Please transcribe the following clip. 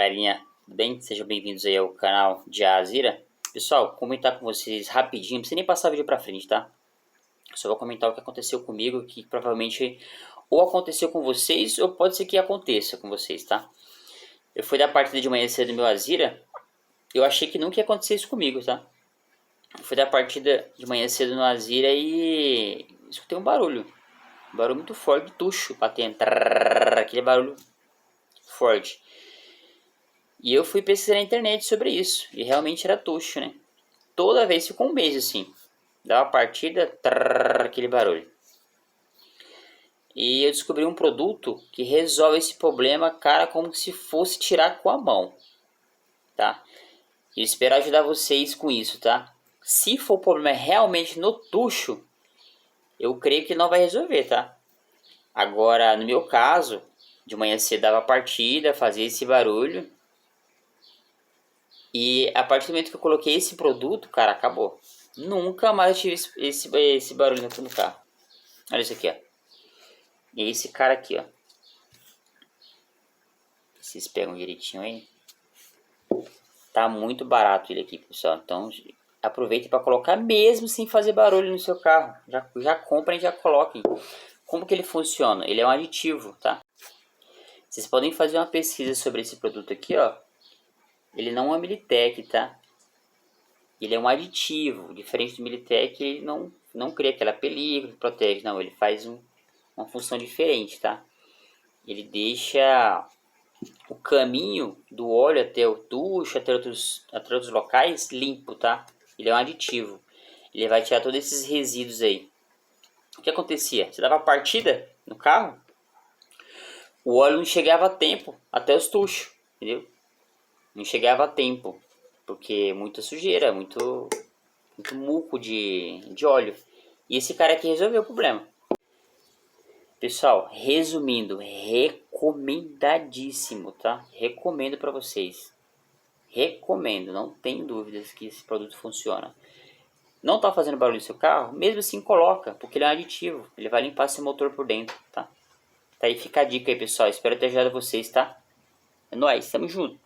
galerinha, tudo bem? Sejam bem-vindos aí ao canal de Azira. Pessoal, comentar com vocês rapidinho, não precisa nem passar o vídeo pra frente, tá? Só vou comentar o que aconteceu comigo, que provavelmente ou aconteceu com vocês, ou pode ser que aconteça com vocês, tá? Eu fui da partida de manhã cedo do meu Azira, eu achei que nunca ia acontecer isso comigo, tá? Eu fui da partida de manhã cedo no Azira e escutei um barulho muito forte, tucho, batendo, aquele barulho forte. E eu fui pesquisar na internet sobre isso. E realmente era tucho, né? Toda vez ficou um mês assim. Dava partida, aquele barulho. E eu descobri um produto que resolve esse problema, cara, como se fosse tirar com a mão. Tá? E eu espero ajudar vocês com isso, tá? Se for o problema realmente no tucho, eu creio que não vai resolver, tá? Agora, no meu caso, de manhã cedo dava partida, fazia esse barulho. E a partir do momento que eu coloquei esse produto, cara, acabou. Nunca mais eu tive esse barulho no carro. Olha isso aqui, ó. E esse cara aqui, ó. Vocês pegam direitinho aí. Tá muito barato ele aqui, pessoal. Então, aproveite para colocar mesmo sem fazer barulho no seu carro. Já comprem e já coloquem. Como que ele funciona? Ele é um aditivo, tá? Vocês podem fazer uma pesquisa sobre esse produto aqui, ó. Ele não é Militech, tá? Ele é um aditivo, diferente do Militech, ele não cria aquela película que protege, não, ele faz uma função diferente, tá? Ele deixa o caminho do óleo até o tucho, até outros locais limpo, tá? Ele é um aditivo, ele vai tirar todos esses resíduos aí. O que acontecia? Você dava partida no carro, o óleo não chegava a tempo até os tuchos, entendeu? Não chegava a tempo, porque muita sujeira, muito muco de óleo. E esse cara aqui resolveu o problema. Pessoal, resumindo, recomendadíssimo, tá? Recomendo para vocês. Recomendo, não tem dúvidas que esse produto funciona. Não tá fazendo barulho no seu carro? Mesmo assim coloca, porque ele é um aditivo. Ele vai limpar seu motor por dentro, tá? Tá aí, fica a dica aí, pessoal. Espero ter ajudado vocês, tá? É nóis, tamo junto.